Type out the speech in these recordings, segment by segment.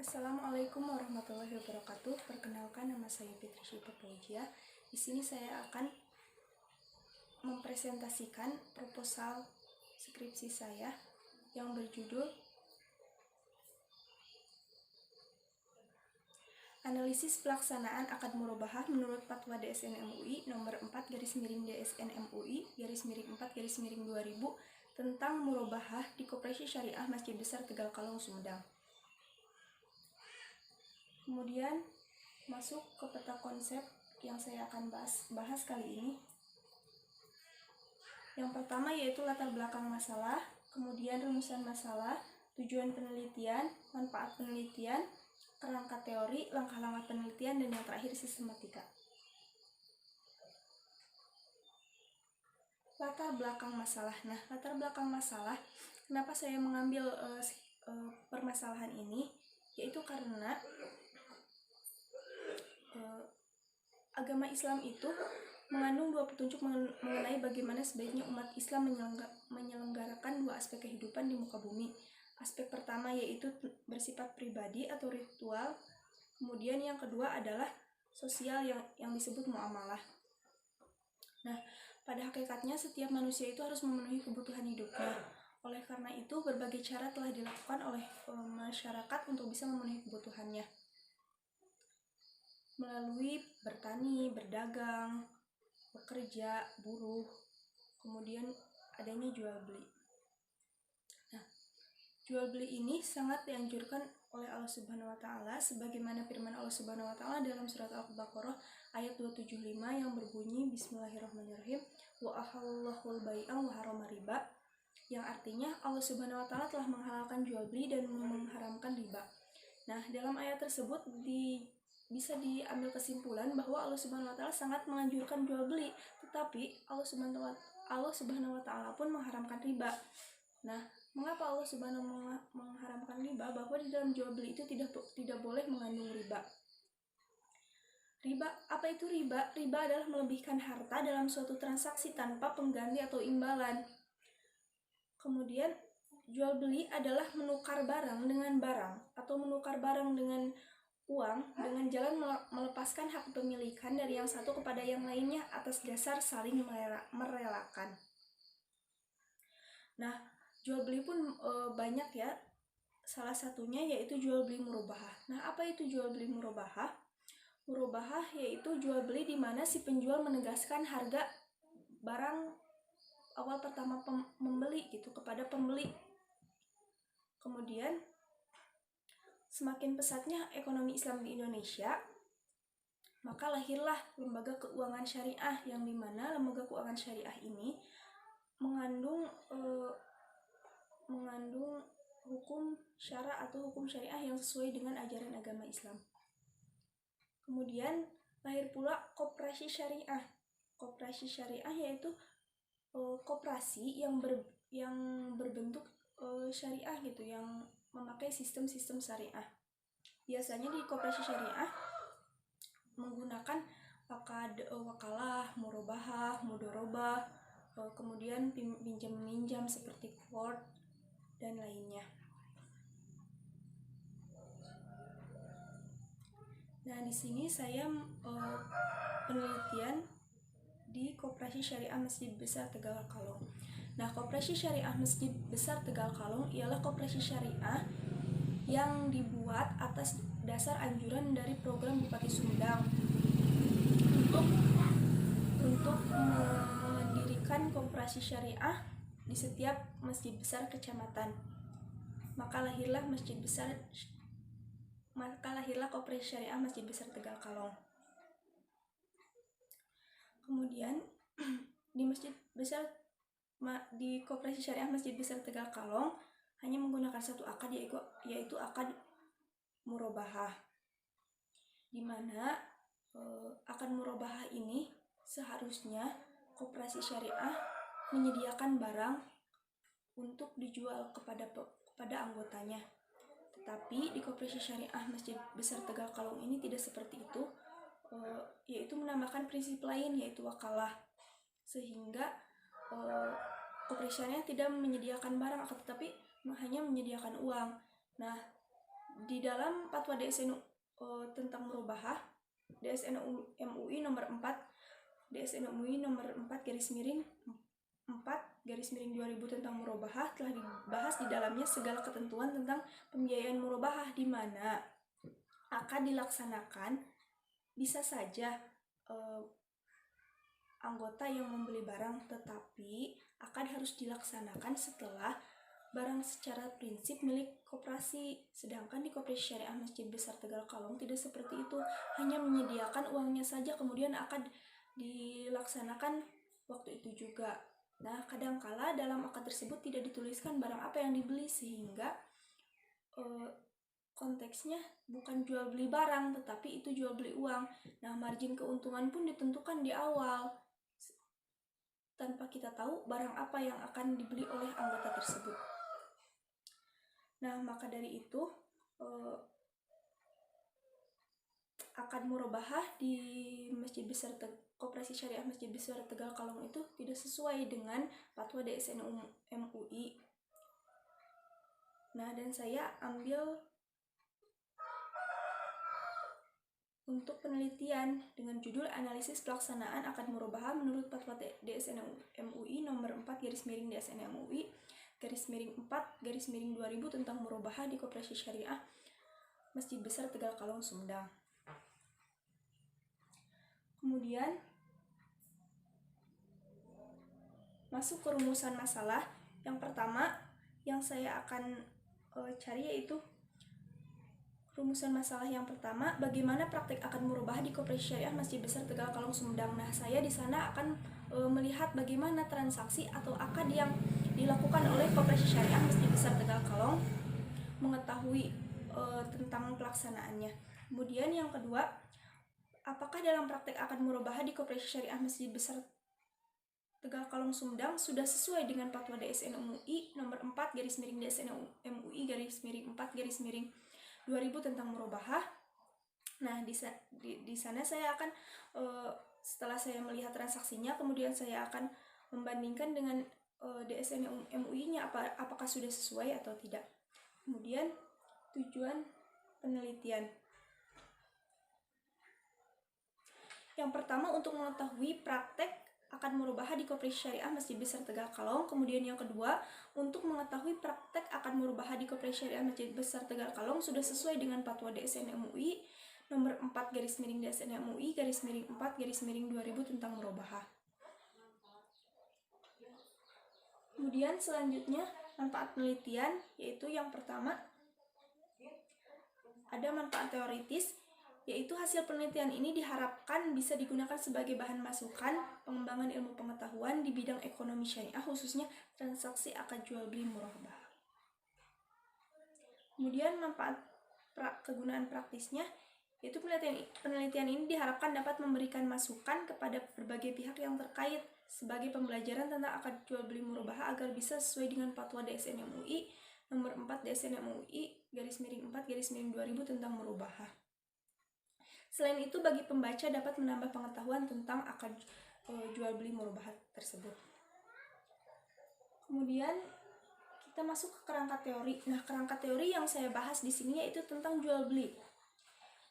Assalamualaikum warahmatullahi wabarakatuh. Perkenalkan, nama saya Fitri Syifa Fauzia. Di sini saya akan mempresentasikan proposal skripsi saya yang berjudul Analisis Pelaksanaan Akad Murabahah menurut Fatwa DSN MUI nomor 4/DSN MUI _4/2000 tentang murabahah di Koperasi Syariah Masjid Besar Tegal Kalong, Sumedang. Kemudian masuk ke peta konsep yang saya akan bahas kali ini. Yang pertama yaitu latar belakang masalah, kemudian rumusan masalah, tujuan penelitian, manfaat penelitian, kerangka teori, langkah-langkah penelitian, dan yang terakhir sistematika. Latar belakang masalah. Nah, latar belakang masalah, kenapa saya mengambil permasalahan ini? Yaitu karena agama Islam itu mengandung dua petunjuk mengenai bagaimana sebaiknya umat Islam menyelenggarakan dua aspek kehidupan di muka bumi. Aspek pertama yaitu bersifat pribadi atau ritual, kemudian yang kedua adalah sosial yang disebut muamalah. Nah, pada hakikatnya setiap manusia itu harus memenuhi kebutuhan hidupnya. Oleh karena itu, berbagai cara telah dilakukan oleh masyarakat untuk bisa memenuhi kebutuhannya. Melalui bertani, berdagang, bekerja, buruh, kemudian adanya jual beli. Nah, jual beli ini sangat dianjurkan oleh Allah Subhanahu wa taala sebagaimana firman Allah Subhanahu wa taala dalam surat Al-Baqarah ayat 275 yang berbunyi Bismillahirrahmanirrahim wa ahallahul bai'a wa harama riba, yang artinya Allah Subhanahu wa taala telah menghalalkan jual beli dan mengharamkan riba. Nah, dalam ayat tersebut bisa diambil kesimpulan bahwa Allah Subhanahu wa taala sangat menganjurkan jual beli, tetapi Allah Subhanahu wa taala pun mengharamkan riba. Nah, mengapa Allah Subhanahu mengharamkan riba? Bahwa di dalam jual beli itu tidak boleh mengandung riba. Riba, apa itu riba? Riba adalah melebihkan harta dalam suatu transaksi tanpa pengganti atau imbalan. Kemudian jual beli adalah menukar barang dengan barang atau menukar barang dengan uang dengan jalan melepaskan hak pemilikan dari yang satu kepada yang lainnya atas dasar saling merelakan. Nah, jual beli pun banyak ya. Salah satunya yaitu jual beli murabahah. Nah, apa itu jual beli murabahah? Murabahah yaitu jual beli di mana si penjual menegaskan harga barang awal pertama membeli gitu kepada pembeli. Kemudian semakin pesatnya ekonomi Islam di Indonesia, maka lahirlah lembaga keuangan syariah, yang dimana lembaga keuangan syariah ini mengandung hukum syara atau hukum syariah yang sesuai dengan ajaran agama Islam. Kemudian lahir pula koperasi syariah. Koperasi syariah yaitu koperasi yang berbentuk syariah gitu, yang memakai sistem-sistem syariah. Biasanya di koperasi syariah menggunakan akad wakalah, murabahah, mudorobah, kemudian pinjam-minjam seperti quote dan lainnya. Nah, di sini saya penelitian di Koperasi Syariah Masjid Besar Tegal Kalong. Nah, Koperasi Syariah Masjid Besar Tegal Kalong ialah koperasi syariah yang dibuat atas dasar anjuran dari program Bupati Sumedang untuk mendirikan koperasi syariah di setiap masjid besar kecamatan. Maka lahirlah koperasi syariah Masjid Besar Tegal Kalong. Kemudian di koperasi syariah Masjid Besar Tegal Kalong hanya menggunakan satu akad, yaitu akad murabahah, di mana akad murabahah ini seharusnya koperasi syariah menyediakan barang untuk dijual kepada anggotanya. Tetapi di koperasi syariah Masjid Besar Tegal Kalong ini tidak seperti itu, yaitu menambahkan prinsip lain yaitu wakalah, sehingga koperasi syariah tidak menyediakan barang tetapi hanya menyediakan uang. Nah, di dalam Fatwa DSN tentang murabahah DSN MUI nomor 4 DSN MUI nomor 4 garis miring 4 garis miring 2000 tentang murabahah telah dibahas di dalamnya segala ketentuan tentang pembiayaan murabahah, di mana akan dilaksanakan bisa saja anggota yang membeli barang, tetapi akan harus dilaksanakan setelah barang secara prinsip milik koperasi. Sedangkan di Koperasi Syariah Masjid Besar Tegal Kalong tidak seperti itu, hanya menyediakan uangnya saja kemudian akan dilaksanakan waktu itu juga. Nah, kadangkala dalam akad tersebut tidak dituliskan barang apa yang dibeli, sehingga konteksnya bukan jual beli barang tetapi itu jual beli uang. Nah, margin keuntungan pun ditentukan di awal tanpa kita tahu barang apa yang akan dibeli oleh anggota tersebut. Nah, maka dari itu akad murabahah di Masjid Besar Koperasi Syariah Masjid Besar Tegal Kalong itu tidak sesuai dengan Fatwa DSN MUI. Nah, dan saya ambil untuk penelitian dengan judul Analisis Pelaksanaan Akad Murabahah menurut Fatwa DSN MUI nomor 4 garis miring DSN MUI garis miring 4 garis miring 2000 tentang murabahah di Koperasi Syariah Masjid Besar Tegal Kalong, Sumedang. Kemudian masuk ke rumusan masalah. Yang pertama yang saya akan cari yaitu rumusan masalah yang pertama, bagaimana praktek akad murabahah di Koperasi Syariah Masjid Besar Tegal Kalong, Sumedang. Nah, saya di sana akan melihat bagaimana transaksi atau akad yang dilakukan oleh Koperasi Syariah Masjid Besar Tegal Kalong, mengetahui tentang pelaksanaannya. Kemudian yang kedua, apakah dalam praktek akad murabahah di Koperasi Syariah Masjid Besar Tegal Kalong, Sumedang sudah sesuai dengan Fatwa DSN MUI nomor 4 garis miring DSN MUI garis miring 4 garis miring 2000 tentang murabahah. Nah, di sana saya akan setelah saya melihat transaksinya, kemudian saya akan membandingkan dengan DSN MUI-nya apakah sudah sesuai atau tidak. Kemudian tujuan penelitian. Yang pertama, untuk mengetahui praktek akad murabahah di Koperasi Syariah Masjid Besar Tegal Kalong. Kemudian yang kedua, untuk mengetahui praktek akad murabahah di Koperasi Syariah Masjid Besar Tegal Kalong sudah sesuai dengan Fatwa DSN MUI nomor 4 garis miring DSN MUI garis miring 4 garis miring 2000 tentang murabahah. Kemudian selanjutnya manfaat penelitian, yaitu yang pertama ada manfaat teoritis, yaitu hasil penelitian ini diharapkan bisa digunakan sebagai bahan masukan pengembangan ilmu pengetahuan di bidang ekonomi syariah, khususnya transaksi akad jual beli murabahah. Kemudian manfaat kegunaan praktisnya, yaitu penelitian ini diharapkan dapat memberikan masukan kepada berbagai pihak yang terkait sebagai pembelajaran tentang akad jual beli murabahah agar bisa sesuai dengan Fatwa DSN MUI nomor 4 DSN MUI garis miring 4 garis miring 2000 tentang murabahah. Selain itu, bagi pembaca dapat menambah pengetahuan tentang akad jual beli murabahah tersebut. Kemudian kita masuk ke kerangka teori. Nah, kerangka teori yang saya bahas di sini yaitu tentang jual beli.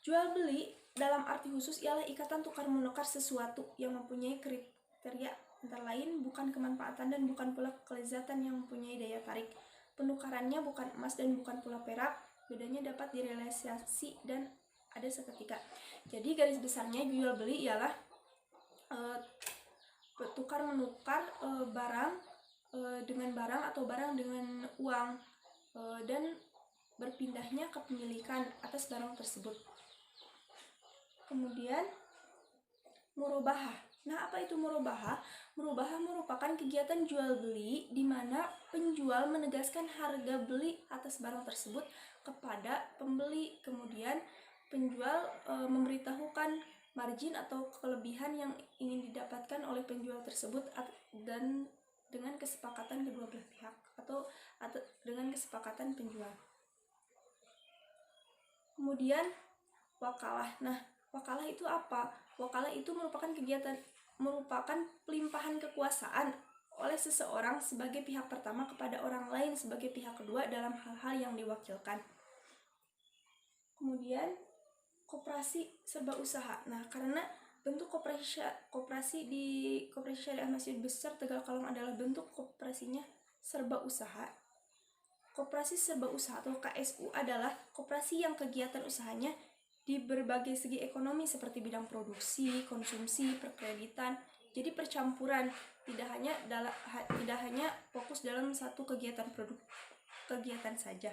Jual beli dalam arti khusus ialah ikatan tukar menukar sesuatu yang mempunyai kriteria antara lain bukan kemanfaatan dan bukan pula kelezatan yang mempunyai daya tarik. Penukarannya bukan emas dan bukan pula perak. Bedanya dapat direalisasi dan ada seketika. Jadi garis besarnya jual beli ialah tukar menukar barang dengan barang atau barang dengan uang dan berpindahnya kepemilikan atas barang tersebut. Kemudian murabahah. Nah, apa itu murabahah? Murabahah merupakan kegiatan jual beli di mana penjual menegaskan harga beli atas barang tersebut kepada pembeli. Kemudian penjual memberitahukan margin atau kelebihan yang ingin didapatkan oleh penjual tersebut dan dengan kesepakatan kedua belah pihak atau dengan kesepakatan penjual. Kemudian wakalah. Nah, wakalah itu apa? Wakalah itu merupakan pelimpahan kekuasaan oleh seseorang sebagai pihak pertama kepada orang lain sebagai pihak kedua dalam hal-hal yang diwakilkan. Kemudian koperasi serba usaha. Nah, karena bentuk koperasi di Koperasi Syariah Masjid Besar Tegal Kalong adalah bentuk koperasinya serba usaha. Koperasi serba usaha atau KSU adalah koperasi yang kegiatan usahanya di berbagai segi ekonomi seperti bidang produksi, konsumsi, perkreditan. Jadi percampuran, tidak hanya fokus dalam satu kegiatan saja.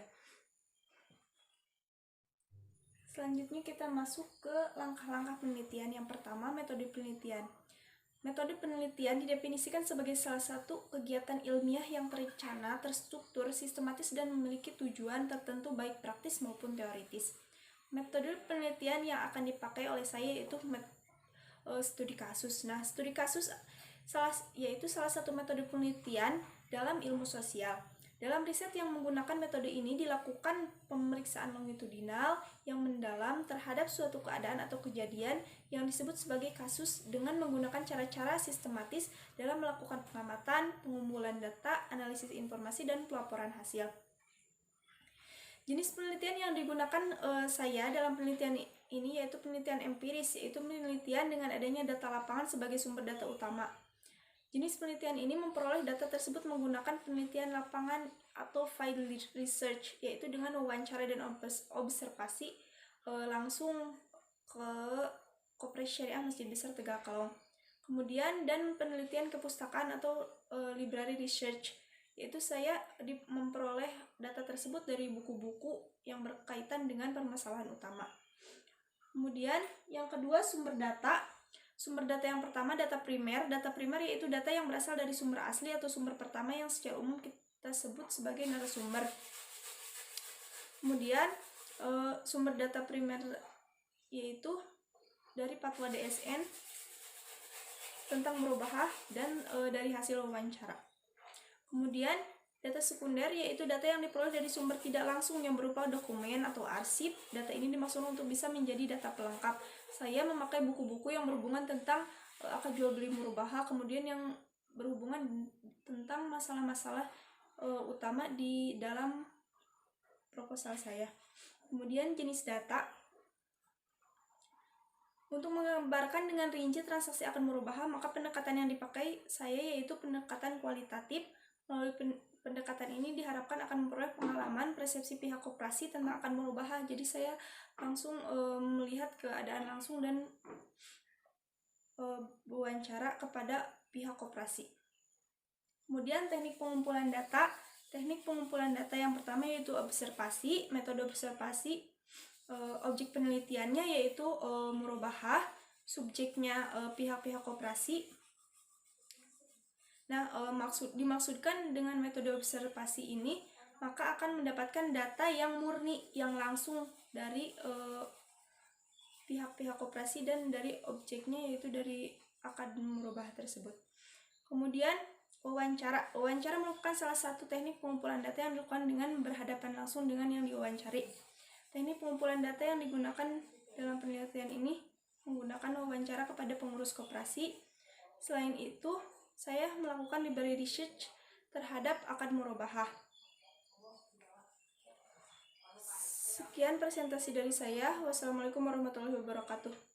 Selanjutnya kita masuk ke langkah-langkah penelitian. Yang pertama, metode penelitian. Metode penelitian didefinisikan sebagai salah satu kegiatan ilmiah yang terencana, terstruktur, sistematis, dan memiliki tujuan tertentu baik praktis maupun teoritis. Metode penelitian yang akan dipakai oleh saya yaitu studi kasus. Nah, studi kasus yaitu salah satu metode penelitian dalam ilmu sosial. Dalam riset yang menggunakan metode ini dilakukan pemeriksaan longitudinal yang mendalam terhadap suatu keadaan atau kejadian yang disebut sebagai kasus dengan menggunakan cara-cara sistematis dalam melakukan pengamatan, pengumpulan data, analisis informasi, dan pelaporan hasil. Jenis penelitian yang digunakan saya dalam penelitian ini yaitu penelitian empiris, yaitu penelitian dengan adanya data lapangan sebagai sumber data utama. Jenis penelitian ini memperoleh data tersebut menggunakan penelitian lapangan atau field research, yaitu dengan wawancara dan observasi langsung ke Koperasi Syariah Masjid Besar Tegal Kalong. Kemudian dan penelitian kepustakaan atau library research, yaitu saya memperoleh data tersebut dari buku-buku yang berkaitan dengan permasalahan utama. Kemudian yang kedua, sumber data. Sumber data yang pertama, data primer. Data primer yaitu data yang berasal dari sumber asli atau sumber pertama yang secara umum kita sebut sebagai narasumber. Kemudian sumber data primer yaitu dari fatwa DSN tentang murabahah dan dari hasil wawancara. Kemudian data sekunder yaitu data yang diperoleh dari sumber tidak langsung yang berupa dokumen atau arsip. Data ini dimaksudkan untuk bisa menjadi data pelengkap. Saya memakai buku-buku yang berhubungan tentang akad jual beli murabahah, kemudian yang berhubungan tentang masalah-masalah utama di dalam proposal saya. Kemudian jenis data. Untuk menggambarkan dengan rinci transaksi akad murabahah, maka pendekatan yang dipakai saya yaitu pendekatan kualitatif. Melalui pendekatan ini diharapkan akan memperoleh pengalaman persepsi pihak koperasi tentang akad murabahah. Jadi saya langsung melihat keadaan langsung dan wawancara kepada pihak koperasi. Kemudian teknik pengumpulan data. Teknik pengumpulan data yang pertama yaitu observasi. Metode observasi, objek penelitiannya yaitu murabahah, subjeknya pihak-pihak koperasi. Nah, dimaksudkan dengan metode observasi ini, maka akan mendapatkan data yang murni, yang langsung dari pihak-pihak koperasi dan dari objeknya yaitu dari akad murabahah tersebut. Kemudian wawancara. Wawancara merupakan salah satu teknik pengumpulan data yang dilakukan dengan berhadapan langsung dengan yang diwawancari. Teknik pengumpulan data yang digunakan dalam penelitian ini menggunakan wawancara kepada pengurus koperasi. Selain itu, saya melakukan library research terhadap akad murabahah. Sekian presentasi dari saya. Wassalamualaikum warahmatullahi wabarakatuh.